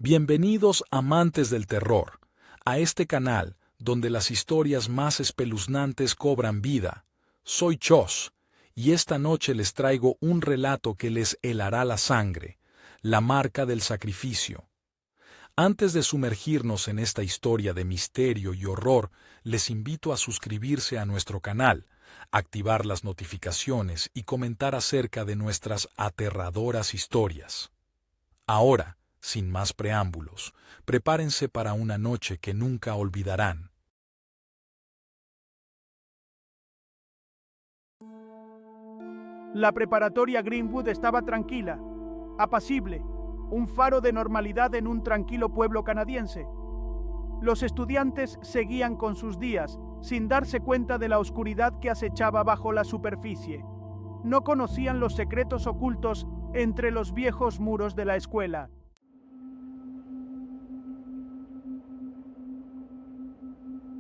Bienvenidos amantes del terror, a este canal donde las historias más espeluznantes cobran vida. Soy Chos, y esta noche les traigo un relato que les helará la sangre, la marca del sacrificio. Antes de sumergirnos en esta historia de misterio y horror, les invito a suscribirse a nuestro canal, activar las notificaciones y comentar acerca de nuestras aterradoras historias. Ahora, sin más preámbulos, prepárense para una noche que nunca olvidarán. La preparatoria Greenwood estaba tranquila, apacible, un faro de normalidad en un tranquilo pueblo canadiense. Los estudiantes seguían con sus días, sin darse cuenta de la oscuridad que acechaba bajo la superficie. No conocían los secretos ocultos entre los viejos muros de la escuela.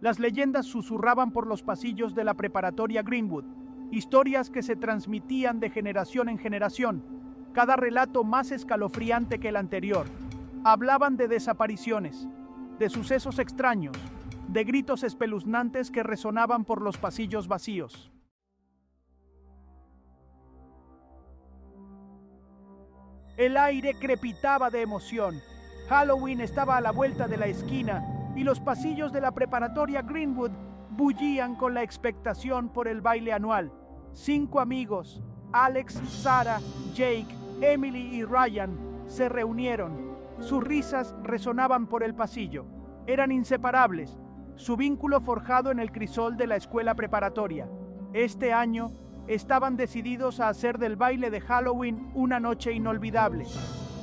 Las leyendas susurraban por los pasillos de la preparatoria Greenwood, historias que se transmitían de generación en generación, cada relato más escalofriante que el anterior. Hablaban de desapariciones, de sucesos extraños, de gritos espeluznantes que resonaban por los pasillos vacíos. El aire crepitaba de emoción. Halloween estaba a la vuelta de la esquina y los pasillos de la preparatoria Greenwood bullían con la expectación por el baile anual. 5 amigos, Alex, Sarah, Jake, Emily y Ryan, se reunieron. Sus risas resonaban por el pasillo. Eran inseparables, su vínculo forjado en el crisol de la escuela preparatoria. Este año estaban decididos a hacer del baile de Halloween una noche inolvidable.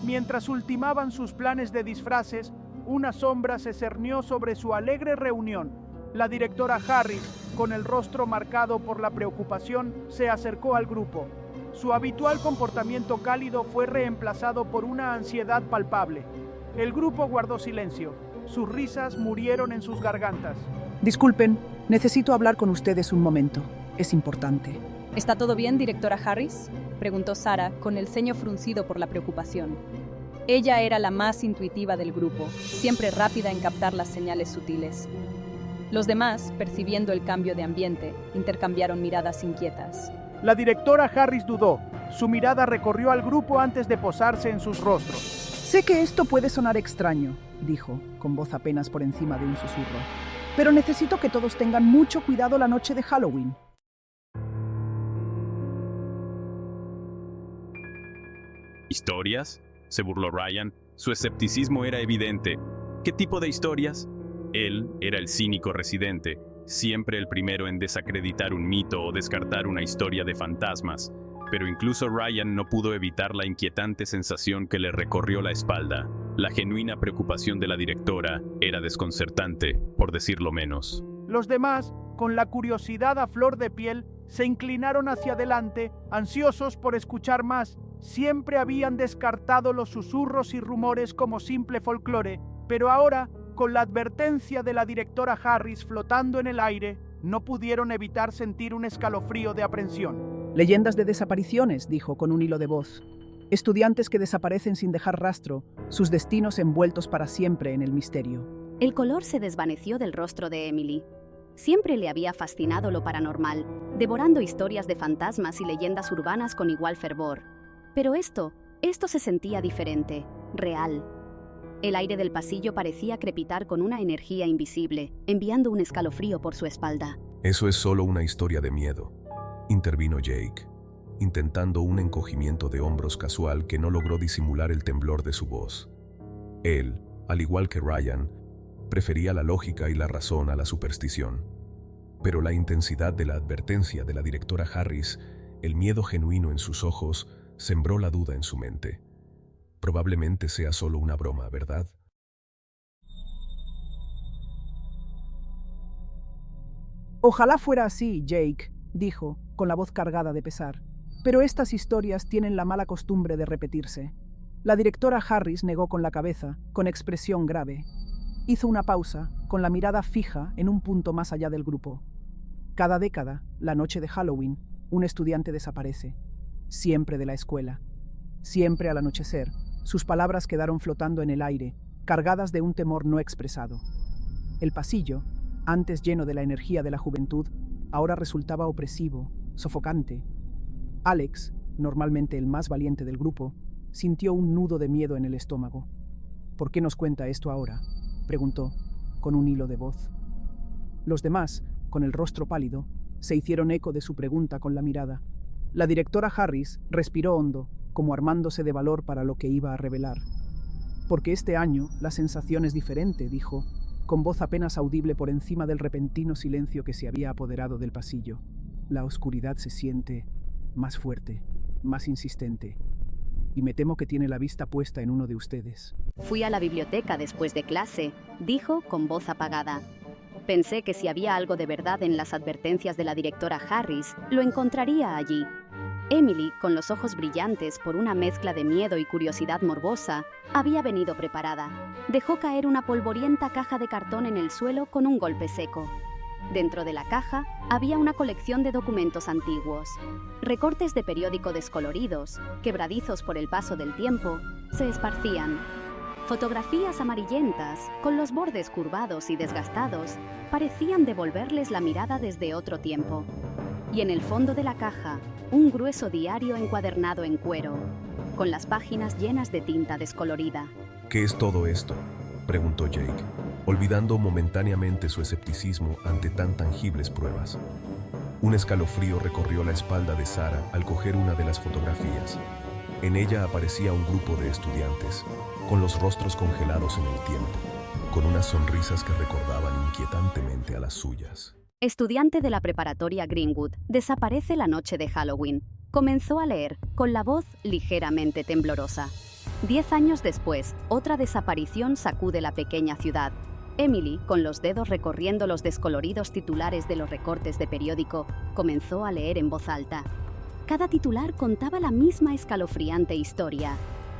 Mientras ultimaban sus planes de disfraces, una sombra se cernió sobre su alegre reunión. La directora Harris, con el rostro marcado por la preocupación, se acercó al grupo. Su habitual comportamiento cálido fue reemplazado por una ansiedad palpable. El grupo guardó silencio. Sus risas murieron en sus gargantas. Disculpen, necesito hablar con ustedes un momento. Es importante. ¿Está todo bien, directora Harris?, preguntó Sarah, con el ceño fruncido por la preocupación. Ella era la más intuitiva del grupo, siempre rápida en captar las señales sutiles. Los demás, percibiendo el cambio de ambiente, intercambiaron miradas inquietas. La directora Harris dudó. Su mirada recorrió al grupo antes de posarse en sus rostros. Sé que esto puede sonar extraño, dijo, con voz apenas por encima de un susurro. Pero necesito que todos tengan mucho cuidado la noche de Halloween. ¿Historias?, se burló Ryan. Su escepticismo era evidente. ¿Qué tipo de historias? Él era el cínico residente, siempre el primero en desacreditar un mito o descartar una historia de fantasmas. Pero incluso Ryan no pudo evitar la inquietante sensación que le recorrió la espalda. La genuina preocupación de la directora era desconcertante, por decirlo menos. Los demás, con la curiosidad a flor de piel, se inclinaron hacia adelante, ansiosos por escuchar más. Siempre habían descartado los susurros y rumores como simple folclore, pero ahora, con la advertencia de la directora Harris flotando en el aire, no pudieron evitar sentir un escalofrío de aprensión. Leyendas de desapariciones, dijo con un hilo de voz. Estudiantes que desaparecen sin dejar rastro, sus destinos envueltos para siempre en el misterio. El color se desvaneció del rostro de Emily. Siempre le había fascinado lo paranormal, devorando historias de fantasmas y leyendas urbanas con igual fervor. Pero esto se sentía diferente, real. El aire del pasillo parecía crepitar con una energía invisible, enviando un escalofrío por su espalda. Eso es solo una historia de miedo, intervino Jake, intentando un encogimiento de hombros casual que no logró disimular el temblor de su voz. Él, al igual que Ryan, prefería la lógica y la razón a la superstición. Pero la intensidad de la advertencia de la directora Harris, el miedo genuino en sus ojos, sembró la duda en su mente. Probablemente sea solo una broma, ¿verdad? Ojalá fuera así, Jake, dijo, con la voz cargada de pesar. Pero estas historias tienen la mala costumbre de repetirse. La directora Harris negó con la cabeza, con expresión grave. Hizo una pausa, con la mirada fija en un punto más allá del grupo. Cada década, la noche de Halloween, un estudiante desaparece. Siempre de la escuela. Siempre al anochecer, sus palabras quedaron flotando en el aire, cargadas de un temor no expresado. El pasillo, antes lleno de la energía de la juventud, ahora resultaba opresivo, sofocante. Alex, normalmente el más valiente del grupo, sintió un nudo de miedo en el estómago. ¿Por qué nos cuenta esto ahora?, preguntó, con un hilo de voz. Los demás, con el rostro pálido, se hicieron eco de su pregunta con la mirada. La directora Harris respiró hondo, como armándose de valor para lo que iba a revelar. Porque este año la sensación es diferente, dijo, con voz apenas audible por encima del repentino silencio que se había apoderado del pasillo. La oscuridad se siente más fuerte, más insistente, y me temo que tiene la vista puesta en uno de ustedes. Fui a la biblioteca después de clase, dijo con voz apagada. Pensé que si había algo de verdad en las advertencias de la directora Harris, lo encontraría allí. Emily, con los ojos brillantes por una mezcla de miedo y curiosidad morbosa, había venido preparada. Dejó caer una polvorienta caja de cartón en el suelo con un golpe seco. Dentro de la caja había una colección de documentos antiguos. Recortes de periódico descoloridos, quebradizos por el paso del tiempo, se esparcían. Fotografías amarillentas, con los bordes curvados y desgastados, parecían devolverles la mirada desde otro tiempo. Y en el fondo de la caja, un grueso diario encuadernado en cuero, con las páginas llenas de tinta descolorida. ¿Qué es todo esto?, preguntó Jake, olvidando momentáneamente su escepticismo ante tan tangibles pruebas. Un escalofrío recorrió la espalda de Sarah al coger una de las fotografías. En ella aparecía un grupo de estudiantes, con los rostros congelados en el tiempo, con unas sonrisas que recordaban inquietantemente a las suyas. Estudiante de la preparatoria Greenwood, desaparece la noche de Halloween. Comenzó a leer, con la voz ligeramente temblorosa. 10 años después, otra desaparición sacude la pequeña ciudad. Emily, con los dedos recorriendo los descoloridos titulares de los recortes de periódico, comenzó a leer en voz alta. Cada titular contaba la misma escalofriante historia.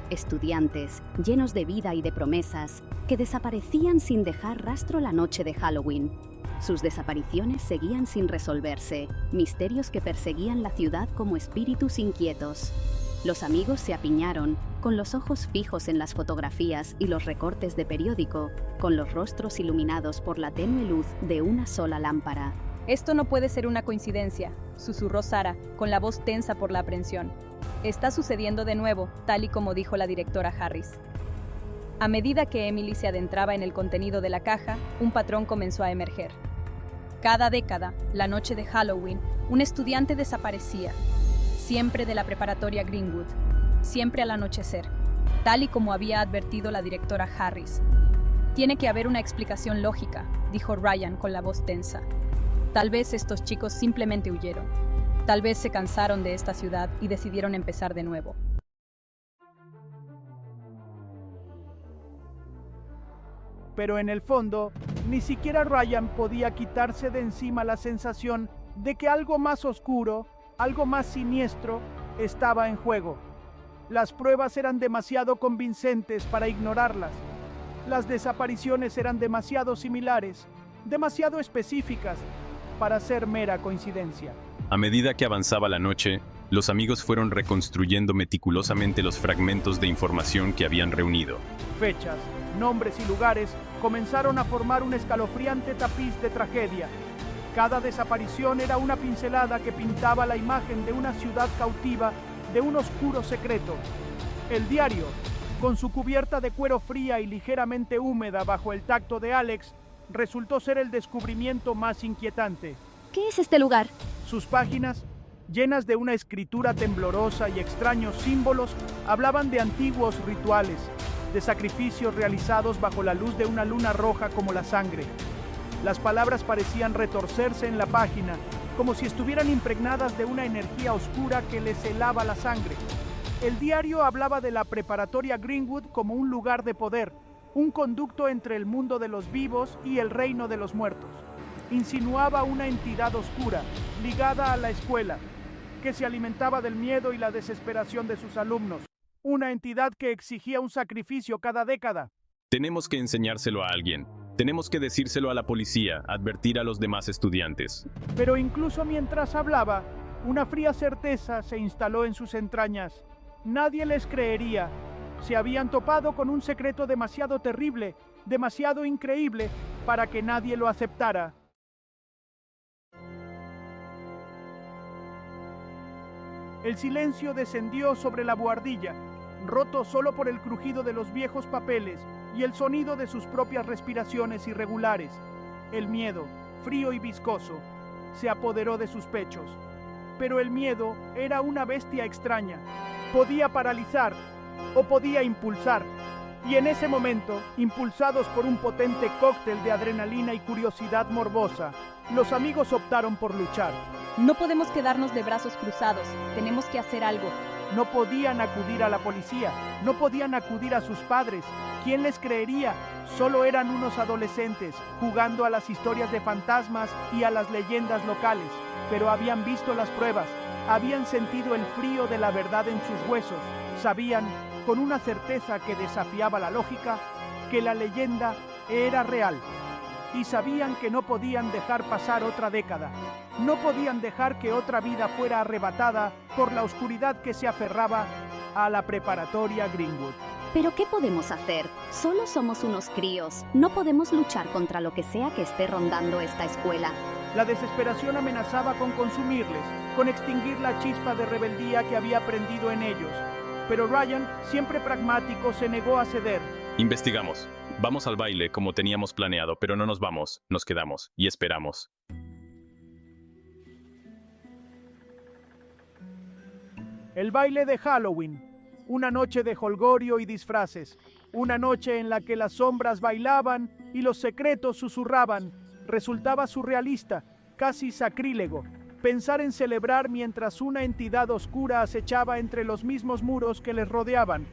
Estudiantes, llenos de vida y de promesas, que desaparecían sin dejar rastro la noche de Halloween. Sus desapariciones seguían sin resolverse, misterios que perseguían la ciudad como espíritus inquietos. Los amigos se apiñaron, con los ojos fijos en las fotografías y los recortes de periódico, con los rostros iluminados por la tenue luz de una sola lámpara. Esto no puede ser una coincidencia, susurró Sarah, con la voz tensa por la aprensión. Está sucediendo de nuevo, tal y como dijo la directora Harris. A medida que Emily se adentraba en el contenido de la caja, un patrón comenzó a emerger. Cada década, la noche de Halloween, un estudiante desaparecía, siempre de la preparatoria Greenwood, siempre al anochecer, tal y como había advertido la directora Harris. Tiene que haber una explicación lógica, dijo Ryan con la voz tensa. Tal vez estos chicos simplemente huyeron. Tal vez se cansaron de esta ciudad y decidieron empezar de nuevo. Pero en el fondo, ni siquiera Ryan podía quitarse de encima la sensación de que algo más oscuro, algo más siniestro, estaba en juego. Las pruebas eran demasiado convincentes para ignorarlas. Las desapariciones eran demasiado similares, demasiado específicas, para ser mera coincidencia. A medida que avanzaba la noche, los amigos fueron reconstruyendo meticulosamente los fragmentos de información que habían reunido. Fechas, nombres y lugares comenzaron a formar un escalofriante tapiz de tragedia. Cada desaparición era una pincelada que pintaba la imagen de una ciudad cautiva, de un oscuro secreto. El diario, con su cubierta de cuero fría y ligeramente húmeda bajo el tacto de Alex, resultó ser el descubrimiento más inquietante. ¿Qué es este lugar? Sus páginas, llenas de una escritura temblorosa y extraños símbolos, hablaban de antiguos rituales, de sacrificios realizados bajo la luz de una luna roja como la sangre. Las palabras parecían retorcerse en la página, como si estuvieran impregnadas de una energía oscura que les helaba la sangre. El diario hablaba de la preparatoria Greenwood como un lugar de poder, un conducto entre el mundo de los vivos y el reino de los muertos. Insinuaba una entidad oscura, ligada a la escuela, que se alimentaba del miedo y la desesperación de sus alumnos. Una entidad que exigía un sacrificio cada década. Tenemos que enseñárselo a alguien. Tenemos que decírselo a la policía, advertir a los demás estudiantes. Pero incluso mientras hablaba, una fría certeza se instaló en sus entrañas. Nadie les creería. Se habían topado con un secreto demasiado terrible, demasiado increíble, para que nadie lo aceptara. El silencio descendió sobre la buhardilla, roto solo por el crujido de los viejos papeles y el sonido de sus propias respiraciones irregulares. El miedo, frío y viscoso, se apoderó de sus pechos. Pero el miedo era una bestia extraña. Podía paralizar o podía impulsar. Y en ese momento, impulsados por un potente cóctel de adrenalina y curiosidad morbosa, los amigos optaron por luchar. No podemos quedarnos de brazos cruzados, tenemos que hacer algo. No podían acudir a la policía, no podían acudir a sus padres. ¿Quién les creería? Solo eran unos adolescentes, jugando a las historias de fantasmas y a las leyendas locales. Pero habían visto las pruebas, habían sentido el frío de la verdad en sus huesos. Sabían, con una certeza que desafiaba la lógica, que la leyenda era real. Y sabían que no podían dejar pasar otra década. No podían dejar que otra vida fuera arrebatada por la oscuridad que se aferraba a la preparatoria Greenwood. ¿Pero qué podemos hacer? Solo somos unos críos. No podemos luchar contra lo que sea que esté rondando esta escuela. La desesperación amenazaba con consumirles, con extinguir la chispa de rebeldía que había prendido en ellos. Pero Ryan, siempre pragmático, se negó a ceder. Investigamos. Vamos al baile como teníamos planeado, pero no nos vamos, nos quedamos y esperamos. El baile de Halloween. Una noche de jolgorio y disfraces. Una noche en la que las sombras bailaban y los secretos susurraban. Resultaba surrealista, casi sacrílego, pensar en celebrar mientras una entidad oscura acechaba entre los mismos muros que les rodeaban.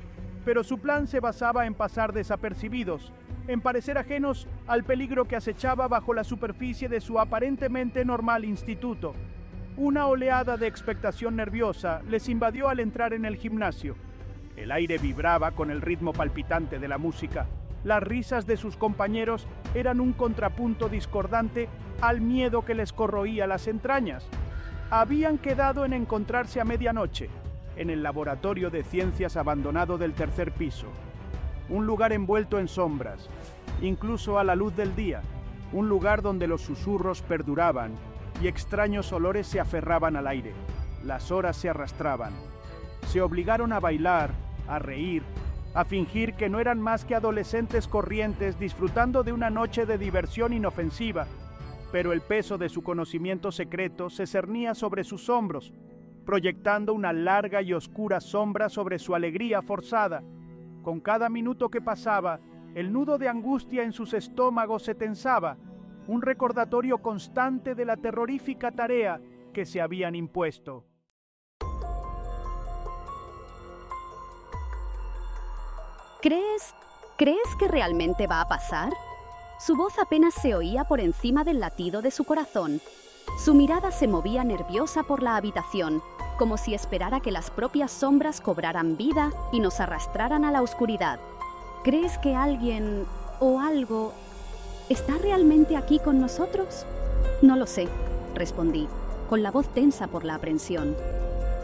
Pero su plan se basaba en pasar desapercibidos, en parecer ajenos al peligro que acechaba bajo la superficie de su aparentemente normal instituto. Una oleada de expectación nerviosa les invadió al entrar en el gimnasio. El aire vibraba con el ritmo palpitante de la música. Las risas de sus compañeros eran un contrapunto discordante al miedo que les corroía las entrañas. Habían quedado en encontrarse a medianoche, en el laboratorio de ciencias abandonado del tercer piso. Un lugar envuelto en sombras, incluso a la luz del día. Un lugar donde los susurros perduraban y extraños olores se aferraban al aire. Las horas se arrastraban. Se obligaron a bailar, a reír, a fingir que no eran más que adolescentes corrientes disfrutando de una noche de diversión inofensiva. Pero el peso de su conocimiento secreto se cernía sobre sus hombros, proyectando una larga y oscura sombra sobre su alegría forzada. Con cada minuto que pasaba, el nudo de angustia en sus estómagos se tensaba, un recordatorio constante de la terrorífica tarea que se habían impuesto. ¿Crees que realmente va a pasar? Su voz apenas se oía por encima del latido de su corazón. Su mirada se movía nerviosa por la habitación, como si esperara que las propias sombras cobraran vida y nos arrastraran a la oscuridad. ¿Crees que alguien o algo está realmente aquí con nosotros? No lo sé, respondí, con la voz tensa por la aprensión.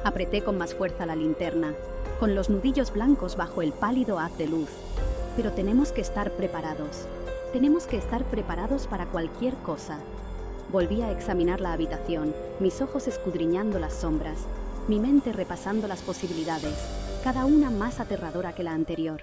Apreté con más fuerza la linterna, con los nudillos blancos bajo el pálido haz de luz. Pero tenemos que estar preparados. Tenemos que estar preparados para cualquier cosa. Volví a examinar la habitación, mis ojos escudriñando las sombras, mi mente repasando las posibilidades, cada una más aterradora que la anterior.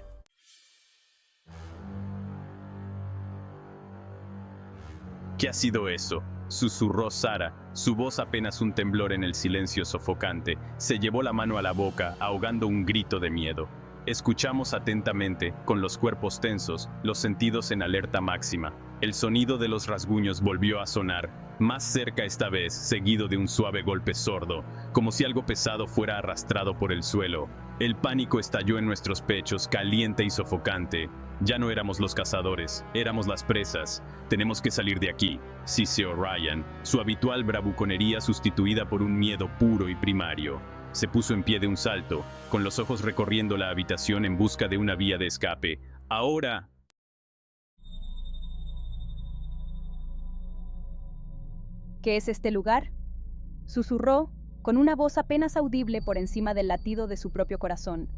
¿Qué ha sido eso?, susurró Sara, su voz apenas un temblor en el silencio sofocante. Se llevó la mano a la boca, ahogando un grito de miedo. Escuchamos atentamente, con los cuerpos tensos, los sentidos en alerta máxima. El sonido de los rasguños volvió a sonar, más cerca esta vez, seguido de un suave golpe sordo, como si algo pesado fuera arrastrado por el suelo. El pánico estalló en nuestros pechos, caliente y sofocante. Ya no éramos los cazadores, éramos las presas. Tenemos que salir de aquí, siseó Ryan, su habitual bravuconería sustituida por un miedo puro y primario. Se puso en pie de un salto, con los ojos recorriendo la habitación en busca de una vía de escape. ¡Ahora! ¿Qué es este lugar?, susurró, con una voz apenas audible por encima del latido de su propio corazón.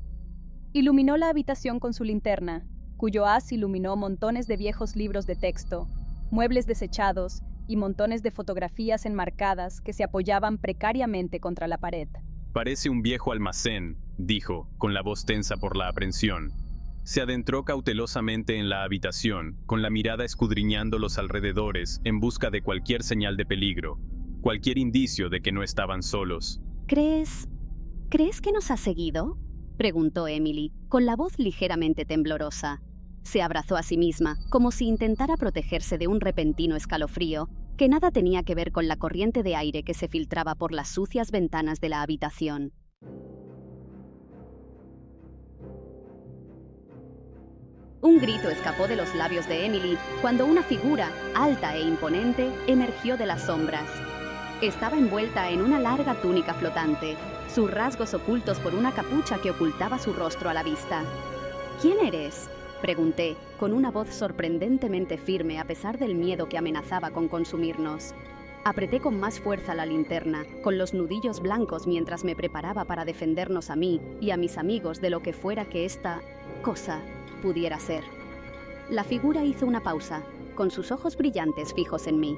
Iluminó la habitación con su linterna, cuyo haz iluminó montones de viejos libros de texto, muebles desechados y montones de fotografías enmarcadas que se apoyaban precariamente contra la pared. Parece un viejo almacén, dijo, con la voz tensa por la aprensión. Se adentró cautelosamente en la habitación, con la mirada escudriñando los alrededores en busca de cualquier señal de peligro, cualquier indicio de que no estaban solos. ¿Crees que nos ha seguido?, preguntó Emily, con la voz ligeramente temblorosa. Se abrazó a sí misma, como si intentara protegerse de un repentino escalofrío, que nada tenía que ver con la corriente de aire que se filtraba por las sucias ventanas de la habitación. Un grito escapó de los labios de Emily cuando una figura, alta e imponente, emergió de las sombras. Estaba envuelta en una larga túnica flotante, sus rasgos ocultos por una capucha que ocultaba su rostro a la vista. ¿Quién eres?, pregunté, con una voz sorprendentemente firme a pesar del miedo que amenazaba con consumirnos. Apreté con más fuerza la linterna, con los nudillos blancos mientras me preparaba para defendernos a mí y a mis amigos de lo que fuera que esta cosa pudiera ser. La figura hizo una pausa, con sus ojos brillantes fijos en mí.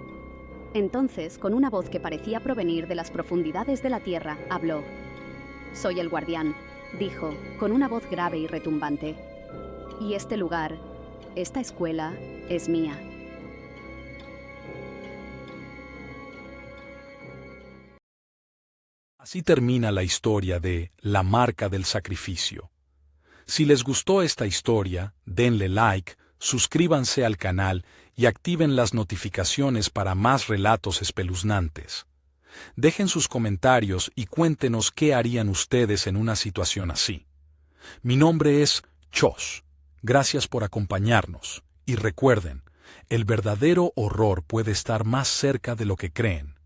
Entonces, con una voz que parecía provenir de las profundidades de la tierra, habló. «Soy el guardián», dijo, con una voz grave y retumbante. «Y este lugar, esta escuela, es mía». Así termina la historia de La Marca del Sacrificio. Si les gustó esta historia, denle like, suscríbanse al canal y activen las notificaciones para más relatos espeluznantes. Dejen sus comentarios y cuéntenos qué harían ustedes en una situación así. Mi nombre es Chos. Gracias por acompañarnos. Y recuerden, el verdadero horror puede estar más cerca de lo que creen.